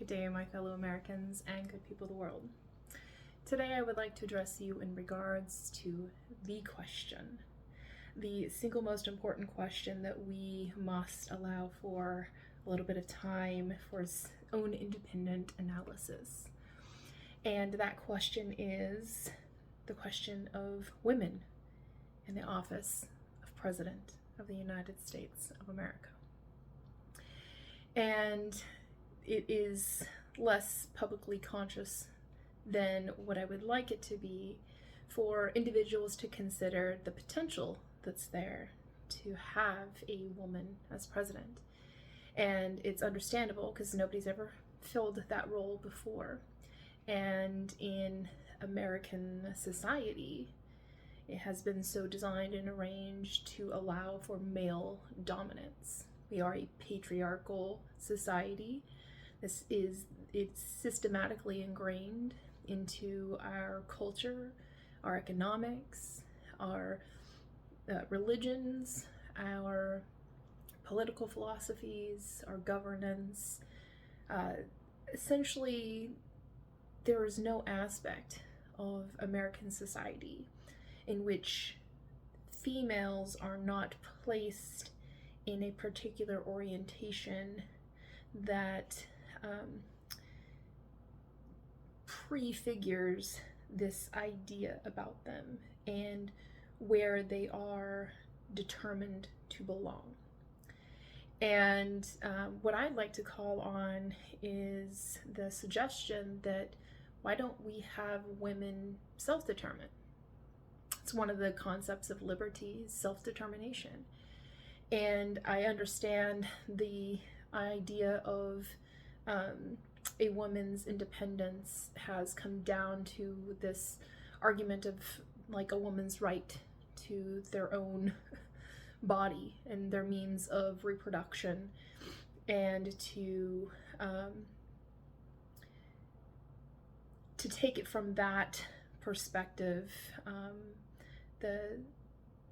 Good day, my fellow Americans and good people of the world. Today I would like to address you in regards to the question, the single most important question that we must allow for a little bit of time for its own independent analysis. And that question is the question of women in the office of President of the United States of America. And it is less publicly conscious than what I would like it to be for individuals to consider the potential that's there to have a woman as president. And it's understandable because nobody's ever filled that role before. And in American society, it has been so designed and arranged to allow for male dominance. We are a patriarchal society. It's systematically ingrained into our culture, our economics, our religions, our political philosophies, our governance. Essentially, there is no aspect of American society in which females are not placed in a particular orientation that prefigures this idea about them and where they are determined to belong. And what I'd like to call on is the suggestion that why don't we have women self-determine? It's one of the concepts of liberty, self-determination. And I understand the idea of a woman's independence has come down to this argument of like a woman's right to their own body and their means of reproduction, and to take it from that perspective. The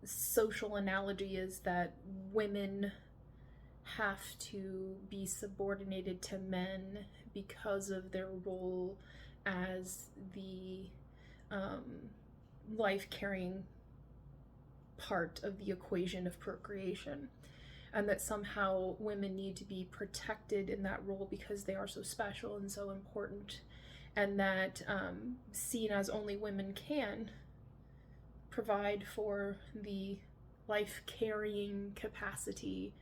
social analogy is that women have to be subordinated to men because of their role as the life-carrying part of the equation of procreation, and that somehow women need to be protected in that role because they are so special and so important, and that seen as only women can provide for the life-carrying capacity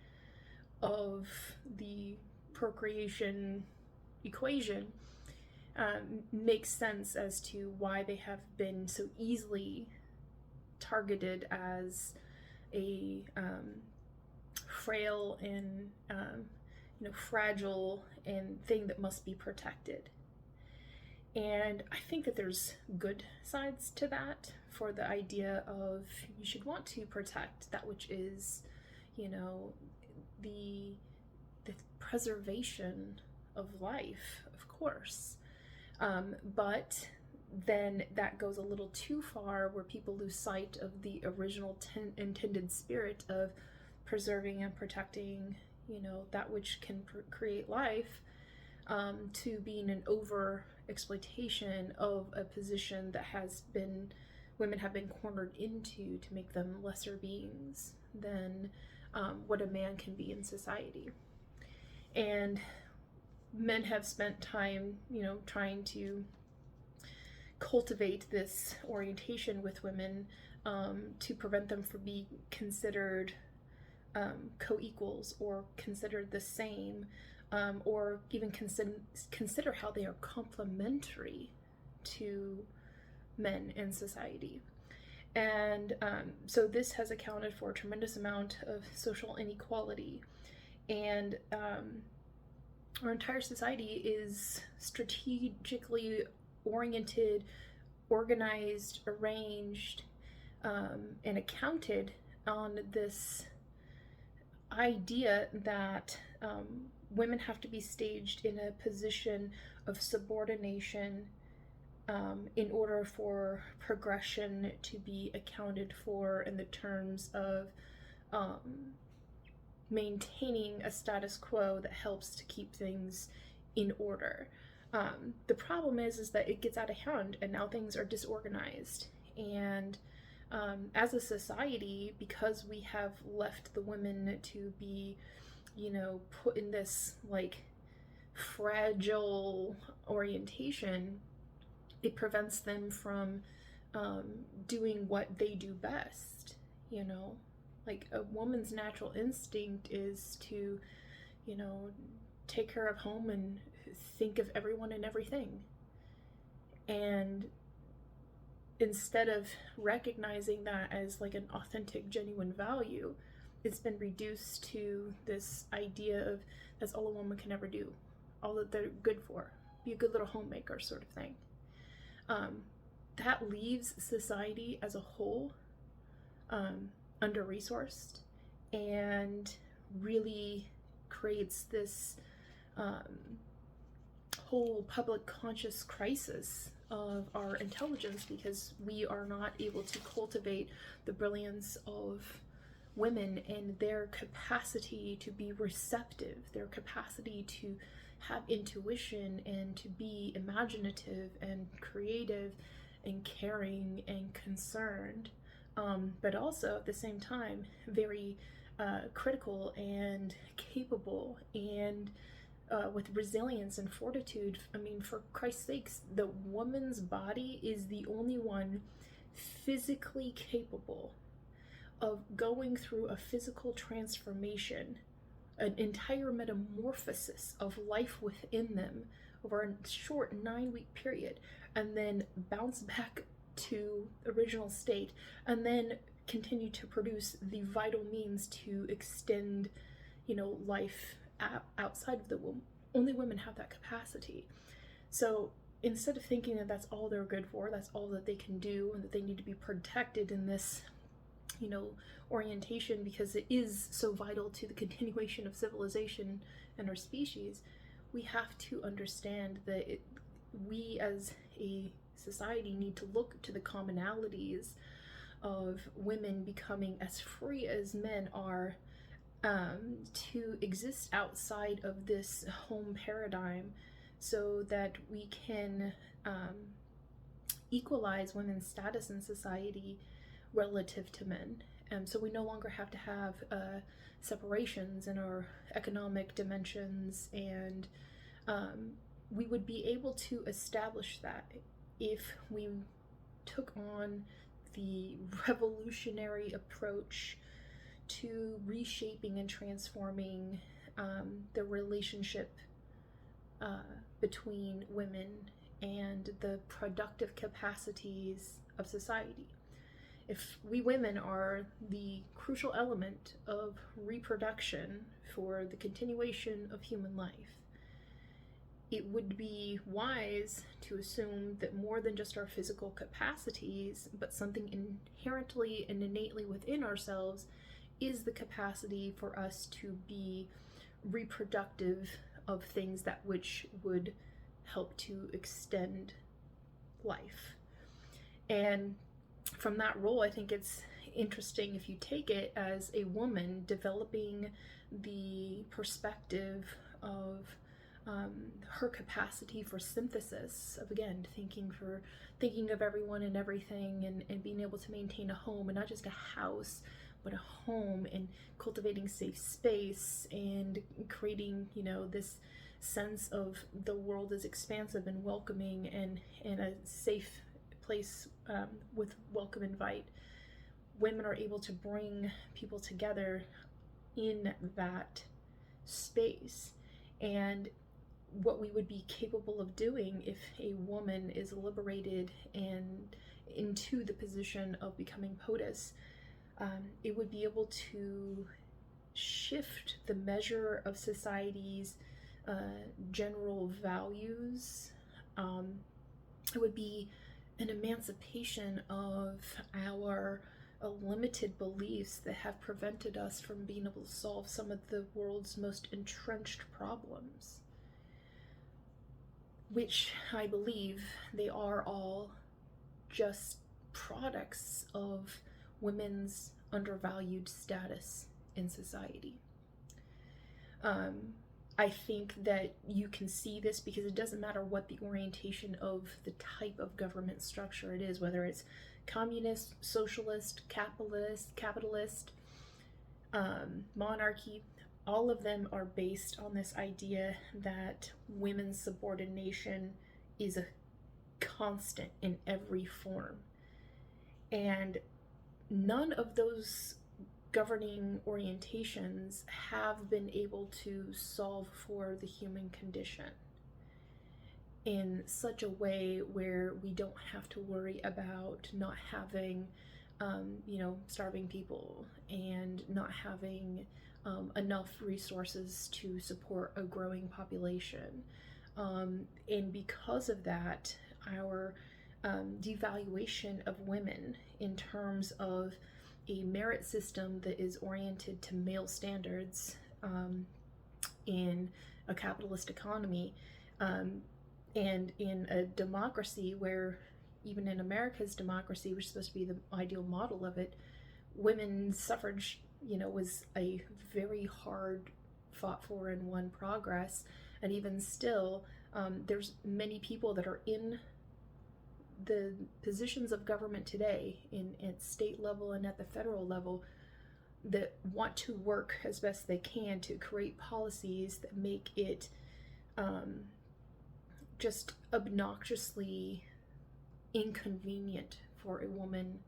of the procreation equation makes sense as to why they have been so easily targeted as a frail and fragile and thing that must be protected. And I think that there's good sides to that, for the idea of you should want to protect that which is, the preservation of life, of course. But then that goes a little too far, where people lose sight of the original intended spirit of preserving and protecting, that which can create life, to being an over exploitation of a position that women have been cornered into to make them lesser beings than what a man can be in society. And men have spent time, trying to cultivate this orientation with women to prevent them from being considered co-equals or considered the same, or even consider how they are complementary to men in society. And so this has accounted for a tremendous amount of social inequality. And our entire society is strategically oriented, organized, arranged, and accounted on this idea that women have to be staged in a position of subordination in order for progression to be accounted for in the terms of maintaining a status quo that helps to keep things in order. The problem is that it gets out of hand, and now things are disorganized. And as a society, because we have left the women to be, put in this like fragile orientation, it prevents them from doing what they do best. Like a woman's natural instinct is to, take care of home and think of everyone and everything. And instead of recognizing that as like an authentic, genuine value, it's been reduced to this idea of that's all a woman can ever do, all that they're good for, be a good little homemaker sort of thing. That leaves society as a whole under-resourced, and really creates this whole public conscious crisis of our intelligence, because we are not able to cultivate the brilliance of women and their capacity to be receptive, their capacity to have intuition and to be imaginative and creative and caring and concerned, but also at the same time very critical and capable, and with resilience and fortitude. I mean, for Christ's sakes, the woman's body is the only one physically capable of going through a physical transformation, an entire metamorphosis of life within them over a short 9-week period, and then bounce back to original state, and then continue to produce the vital means to extend, life outside of the womb. Only women have that capacity. So instead of thinking that that's all they're good for, that's all that they can do, and that they need to be protected in this, orientation because it is so vital to the continuation of civilization and our species, we have to understand that we as a society need to look to the commonalities of women becoming as free as men are, to exist outside of this home paradigm, so that we can equalize women's status in society relative to men. So we no longer have to have separations in our economic dimensions, and we would be able to establish that if we took on the revolutionary approach to reshaping and transforming the relationship between women and the productive capacities of society. If we women are the crucial element of reproduction for the continuation of human life, it would be wise to assume that more than just our physical capacities, but something inherently and innately within ourselves, is the capacity for us to be reproductive of things that which would help to extend life. And from that role, I think it's interesting if you take it as a woman developing the perspective of her capacity for synthesis, of again thinking of everyone and everything, and being able to maintain a home, and not just a house but a home, and cultivating safe space and creating this sense of the world is expansive and welcoming, and a safe place with welcome invite. Women are able to bring people together in that space, and what we would be capable of doing if a woman is liberated and into the position of becoming POTUS, it would be able to shift the measure of society's general values. It would be an emancipation of our limited beliefs that have prevented us from being able to solve some of the world's most entrenched problems, which I believe they are all just products of women's undervalued status in society. I think that you can see this because it doesn't matter what the orientation of the type of government structure it is, whether it's communist, socialist, capitalist, monarchy. All of them are based on this idea that women's subordination is a constant in every form. And none of those governing orientations have been able to solve for the human condition in such a way where we don't have to worry about not having, starving people and not having enough resources to support a growing population. And because of that, our devaluation of women in terms of a merit system that is oriented to male standards in a capitalist economy, and in a democracy where, even in America's democracy, which is supposed to be the ideal model of it, women's suffrage, was a very hard fought for and won progress. And even still, there's many people that are in the positions of government today, at state level and at the federal level, that want to work as best they can to create policies that make it just obnoxiously inconvenient for a woman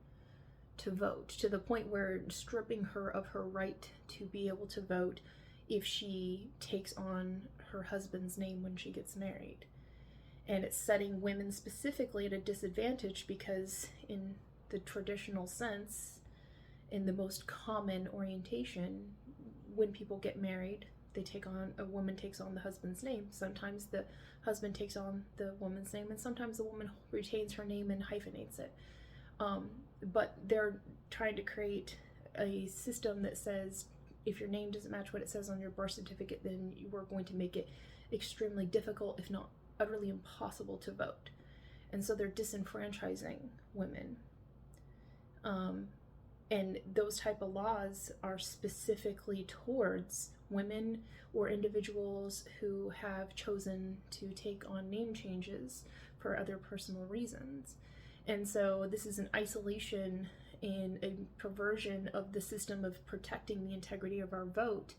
to vote, to the point where stripping her of her right to be able to vote if she takes on her husband's name when she gets married. And it's setting women specifically at a disadvantage because, in the traditional sense, in the most common orientation, when people get married, a woman takes on the husband's name. Sometimes the husband takes on the woman's name, and sometimes the woman retains her name and hyphenates it. But they're trying to create a system that says, if your name doesn't match what it says on your birth certificate, then we're going to make it extremely difficult, if not utterly impossible, to vote. And so they're disenfranchising women. And those type of laws are specifically towards women or individuals who have chosen to take on name changes for other personal reasons. And so this is an isolation and a perversion of the system of protecting the integrity of our vote,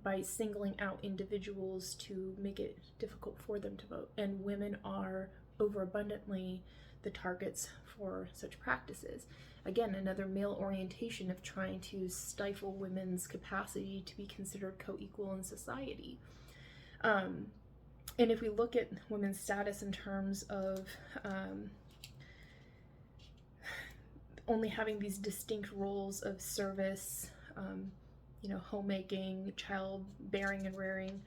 by singling out individuals to make it difficult for them to vote. And women are overabundantly the targets for such practices. Again, another male orientation of trying to stifle women's capacity to be considered co-equal in society. And if we look at women's status in terms of only having these distinct roles of service, homemaking, childbearing and rearing,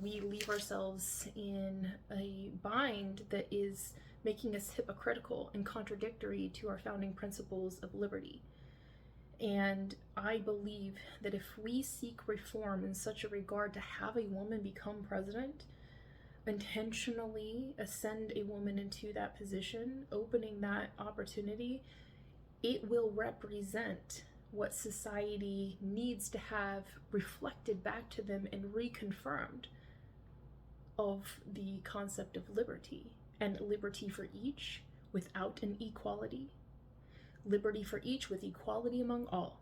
we leave ourselves in a bind that is making us hypocritical and contradictory to our founding principles of liberty. And I believe that if we seek reform in such a regard to have a woman become president, intentionally ascend a woman into that position, opening that opportunity, it will represent what society needs to have reflected back to them and reconfirmed of the concept of liberty, and liberty for each without inequality, liberty for each with equality among all.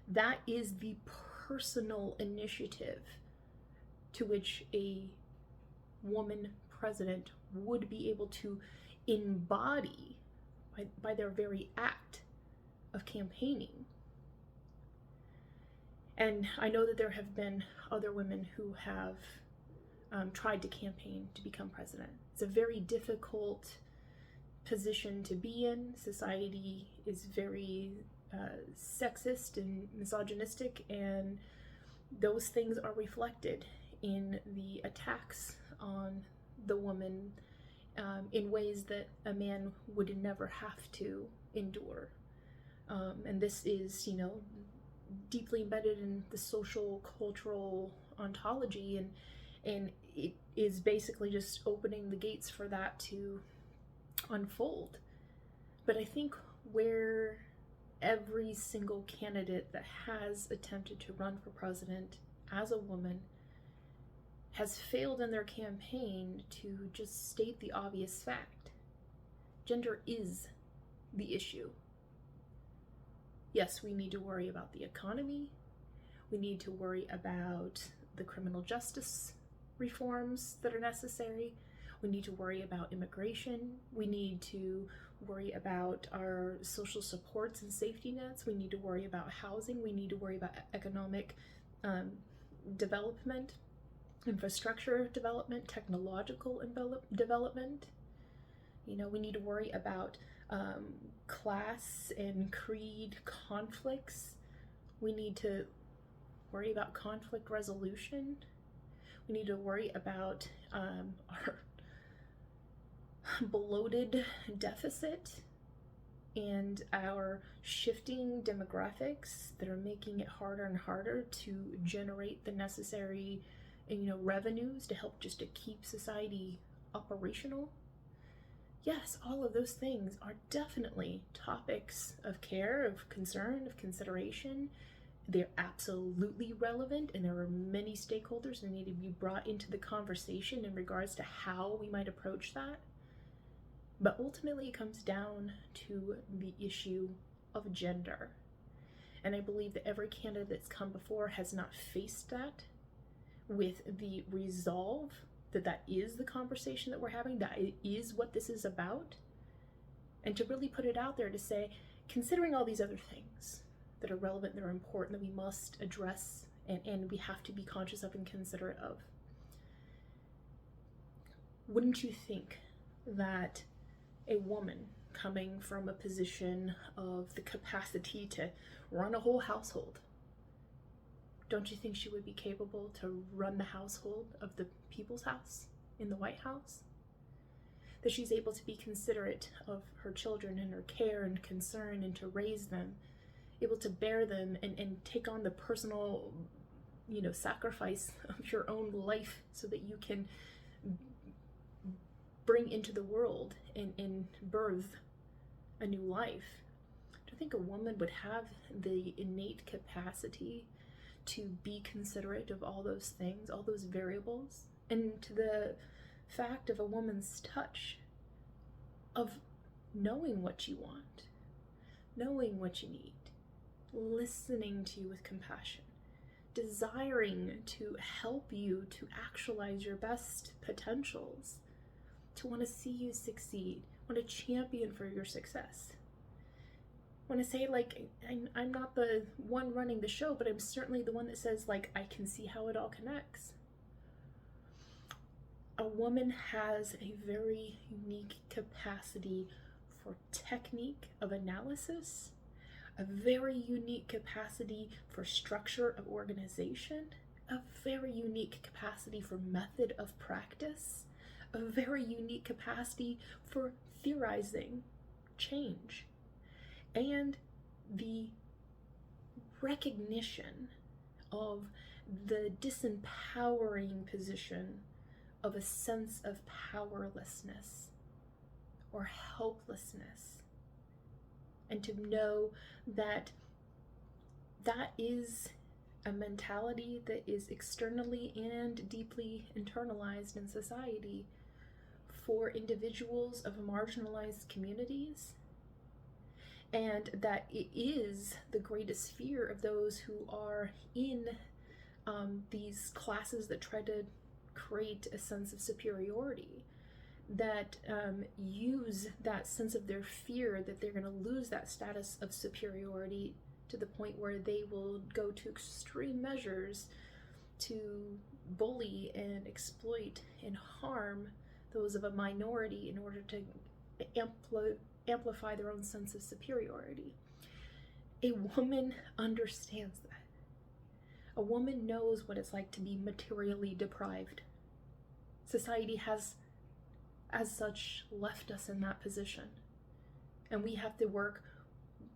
That is the personal initiative to which a woman president would be able to embody by their very act of campaigning. And I know that there have been other women who have tried to campaign to become president. It's a very difficult position to be in. Society is very sexist and misogynistic, and those things are reflected in the attacks on the woman in ways that a man would never have to endure. And this is, deeply embedded in the social, cultural ontology, and it is basically just opening the gates for that to unfold. But I think where every single candidate that has attempted to run for president as a woman has failed in their campaign to just state the obvious fact. Gender is the issue. Yes, we need to worry about the economy. We need to worry about the criminal justice reforms that are necessary. We need to worry about immigration. We need to worry about our social supports and safety nets. We need to worry about housing. We need to worry about economic development, infrastructure development, technological development. You know, we need to worry about class and creed conflicts. We need to worry about conflict resolution. We need to worry about our bloated deficit and our shifting demographics that are making it harder and harder to generate the necessary, revenues to help just to keep society operational. Yes, all of those things are definitely topics of care, of concern, of consideration. They're absolutely relevant, and there are many stakeholders that need to be brought into the conversation in regards to how we might approach that. But ultimately, it comes down to the issue of gender. And I believe that every candidate that's come before has not faced that with the resolve that is the conversation that we're having, that is what this is about. And to really put it out there to say, considering all these other things that are relevant, that are important, that we must address and we have to be conscious of and considerate of, wouldn't you think that a woman coming from a position of the capacity to run a whole household, don't you think she would be capable to run the household of the people's house in the White House? That she's able to be considerate of her children and her care and concern and to raise them, able to bear them and take on the personal, sacrifice of your own life so that you can bring into the world and birth a new life. Do you think a woman would have the innate capacity to be considerate of all those things, all those variables, and to the fact of a woman's touch, of knowing what you want, knowing what you need, listening to you with compassion, desiring to help you to actualize your best potentials, to want to see you succeed, want to champion for your success? Want to say, I'm not the one running the show, but I'm certainly the one that says, I can see how it all connects. A woman has a very unique capacity for technique of analysis, a very unique capacity for structure of organization, a very unique capacity for method of practice, a very unique capacity for theorizing change, and the recognition of the disempowering position of a sense of powerlessness or helplessness, and to know that that is a mentality that is externally and deeply internalized in society for individuals of marginalized communities, and that it is the greatest fear of those who are in these classes that try to create a sense of superiority, that use that sense of their fear that they're going to lose that status of superiority to the point where they will go to extreme measures to bully and exploit and harm those of a minority in order to amplify their own sense of superiority. A woman understands that. A woman knows what it's like to be materially deprived. Society has, as such, left us in that position. And we have to work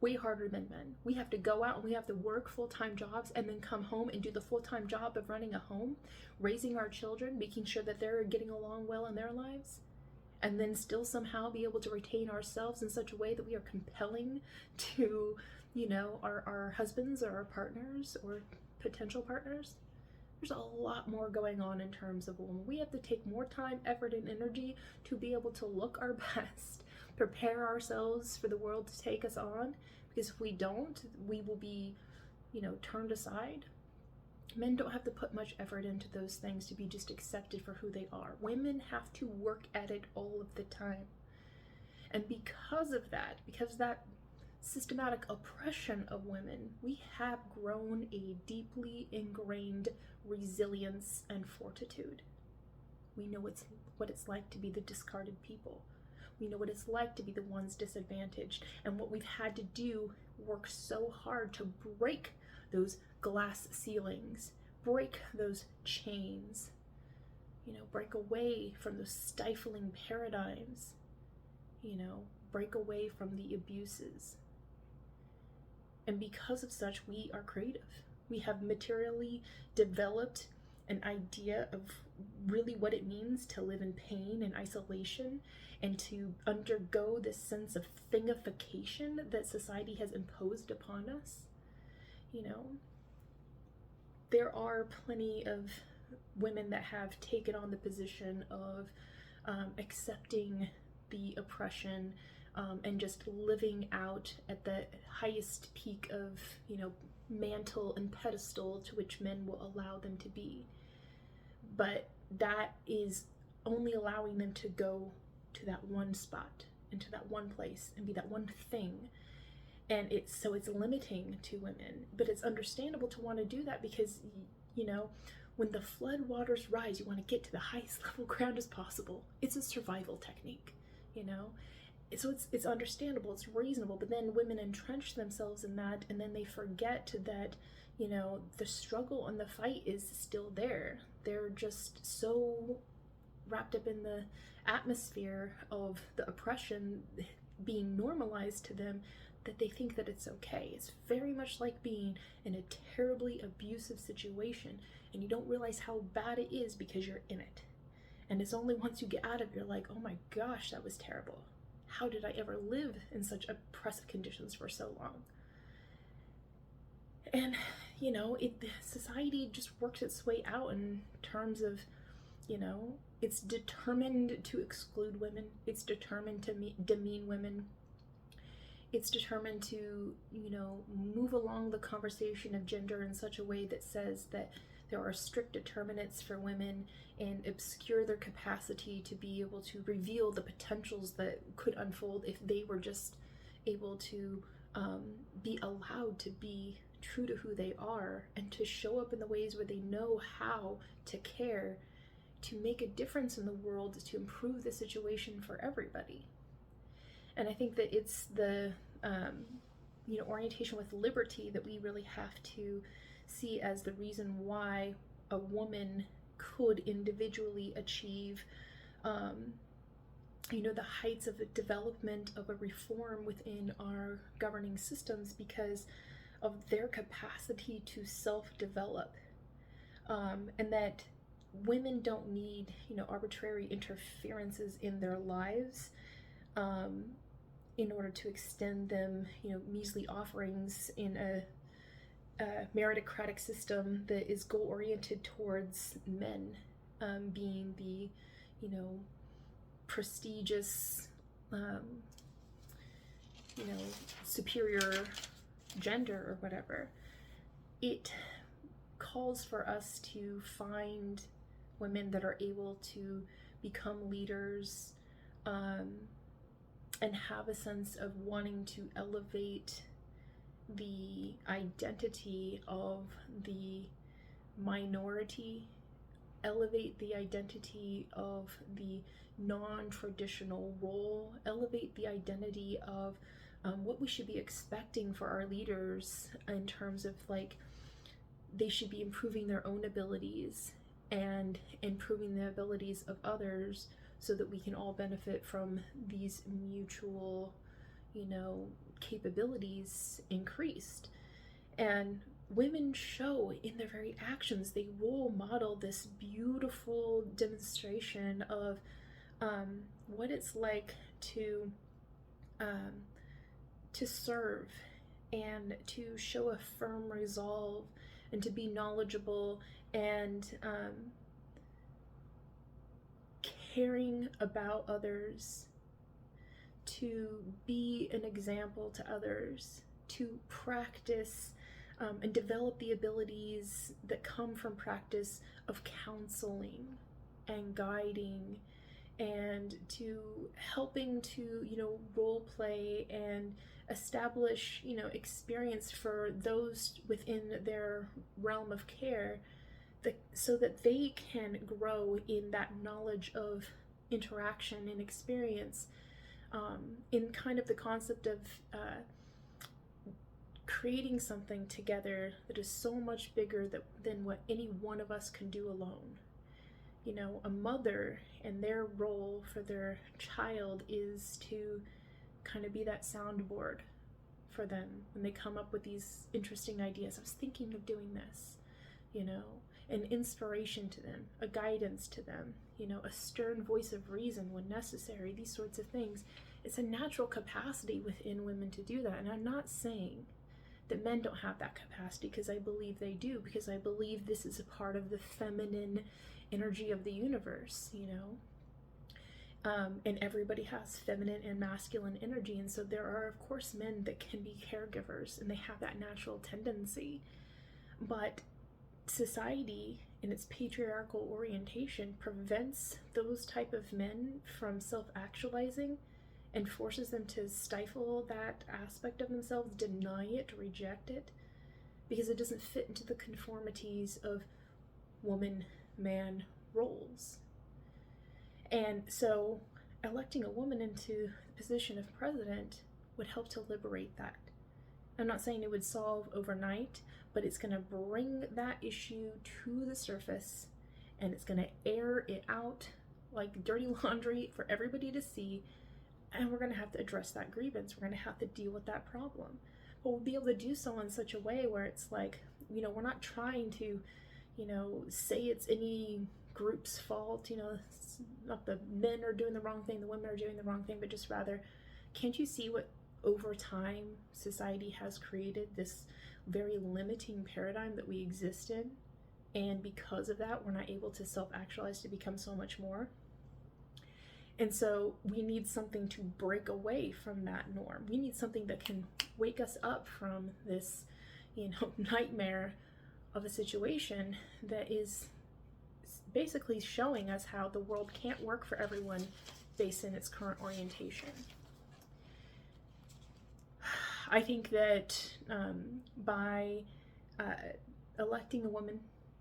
way harder than men. We have to go out and we have to work full-time jobs and then come home and do the full-time job of running a home, raising our children, making sure that they're getting along well in their lives, and then still somehow be able to retain ourselves in such a way that we are compelling to, our husbands or our partners or potential partners. There's a lot more going on in terms of women. We have to take more time, effort, and energy to be able to look our best, prepare ourselves for the world to take us on, because if we don't, we will be, turned aside. Men don't have to put much effort into those things to be just accepted for who they are. Women have to work at it all of the time. And because of that systematic oppression of women, we have grown a deeply ingrained resilience and fortitude. We know what it's like to be the discarded people. We know what it's like to be the ones disadvantaged, and what we've had to do, work so hard to break those glass ceilings, break those chains, break away from those stifling paradigms, break away from the abuses. And because of such, we are creative. We have materially developed an idea of really what it means to live in pain and isolation, and to undergo this sense of thingification that society has imposed upon us. There are plenty of women that have taken on the position of accepting the oppression, and just living out at the highest peak of, mantle and pedestal to which men will allow them to be. But that is only allowing them to go to that one spot, into that one place, and be that one thing. And it's limiting to women. But it's understandable to want to do that because, when the flood waters rise, you want to get to the highest level ground as possible. It's a survival technique, So it's understandable, it's reasonable, but then women entrench themselves in that, and then they forget that, the struggle and the fight is still there. They're just so wrapped up in the atmosphere of the oppression being normalized to them that they think that it's okay. It's very much like being in a terribly abusive situation, and you don't realize how bad it is because you're in it. And it's only once you get out of it, you're like, oh my gosh, that was terrible. How did I ever live in such oppressive conditions for so long? And, society just works its way out in terms of, it's determined to exclude women. It's determined to demean women. It's determined to, move along the conversation of gender in such a way that says that there are strict determinants for women and obscure their capacity to be able to reveal the potentials that could unfold if they were just able to be allowed to be true to who they are and to show up in the ways where they know how to care, to make a difference in the world, to improve the situation for everybody. And I think that it's the orientation with liberty that we really have to see as the reason why a woman could individually achieve the heights of the development of a reform within our governing systems, because of their capacity to self-develop, and that women don't need arbitrary interferences in their lives in order to extend them measly offerings in a meritocratic system that is goal-oriented towards men being the prestigious superior gender or whatever. It calls for us to find women that are able to become leaders and have a sense of wanting to elevate the identity of the minority, elevate the identity of the non-traditional role, elevate the identity of what we should be expecting for our leaders in terms of they should be improving their own abilities and improving the abilities of others so that we can all benefit from these mutual, capabilities increased. And women show in their very actions, they role model this beautiful demonstration of what it's like to serve and to show a firm resolve and to be knowledgeable and caring about others, to be an example to others, to practice and develop the abilities that come from practice of counseling and guiding, and to helping to, role play and establish, experience for those within their realm of care, so that they can grow in that knowledge of interaction and experience, in kind of the concept of creating something together that is so much bigger than what any one of us can do alone. A mother and their role for their child is to kind of be that soundboard for them when they come up with these interesting ideas. I was thinking of doing this, an inspiration to them, a guidance to them, a stern voice of reason when necessary, these sorts of things. It's a natural capacity within women to do that. And I'm not saying that men don't have that capacity, because I believe they do, because I believe this is a part of the feminine energy of the universe, and everybody has feminine and masculine energy. And so there are, of course, men that can be caregivers, and they have that natural tendency. But society in its patriarchal orientation prevents those type of men from self-actualizing and forces them to stifle that aspect of themselves, deny it, reject it, because it doesn't fit into the conformities of woman-man roles. And so electing a woman into the position of president would help to liberate that. I'm not saying it would solve overnight, but it's going to bring that issue to the surface, and it's going to air it out like dirty laundry for everybody to see, and we're going to have to address that grievance. We're going to have to deal with that problem. But we'll be able to do so in such a way where it's like, we're not trying to, say it's any group's fault, it's not the men are doing the wrong thing, the women are doing the wrong thing, but just rather, can't you see what over time society has created, this very limiting paradigm that we exist in? And because of that, we're not able to self-actualize to become so much more. And so we need something to break away from that norm. We need something that can wake us up from this, nightmare of a situation that is basically showing us how the world can't work for everyone based on its current orientation. I think that by electing a woman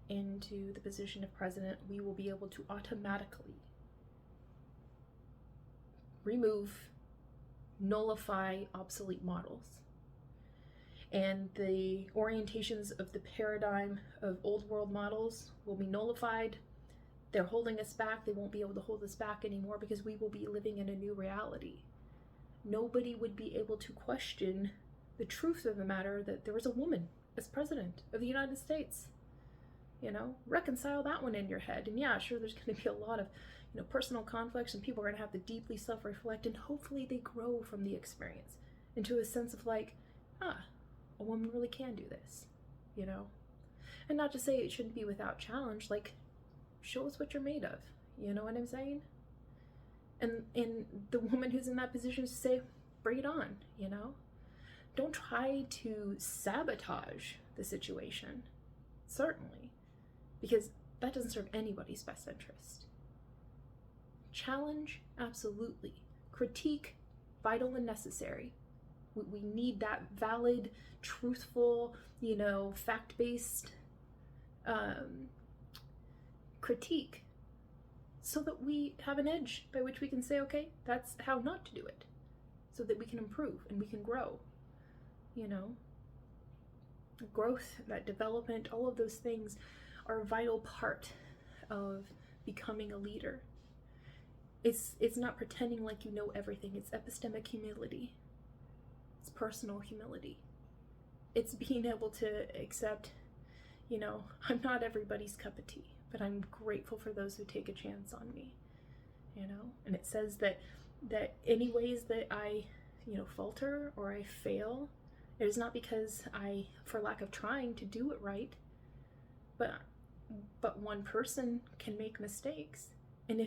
into the position of president, we will be able to automatically remove, nullify obsolete models. And the orientations of the paradigm of old world models will be nullified. They're holding us back. They won't be able to hold us back anymore, because we will be living in a new reality. Nobody would be able to question the truth of the matter that there was a woman as president of the United States. Reconcile that one in your head. And yeah, sure, there's going to be a lot of personal conflicts, and people are going to have to deeply self-reflect, and hopefully they grow from the experience into a sense of like, a woman really can do this, and not to say it shouldn't be without challenge, like, show us what you're made of, you know what I'm saying? And the woman who's in that position to say, bring it on, don't try to sabotage the situation, certainly, because that doesn't serve anybody's best interest. Challenge, absolutely. Critique, vital and necessary. We need that valid, truthful, fact-based critique, so that we have an edge by which we can say, okay, that's how not to do it, so that we can improve and we can grow. Growth, that development, all of those things are a vital part of becoming a leader. It's not pretending like you know everything. It's epistemic humility. It's personal humility. It's being able to accept, I'm not everybody's cup of tea, but I'm grateful for those who take a chance on me, and it says that any ways that I, falter or I fail, it is not because for lack of trying to do it right, but but one person can make mistakes.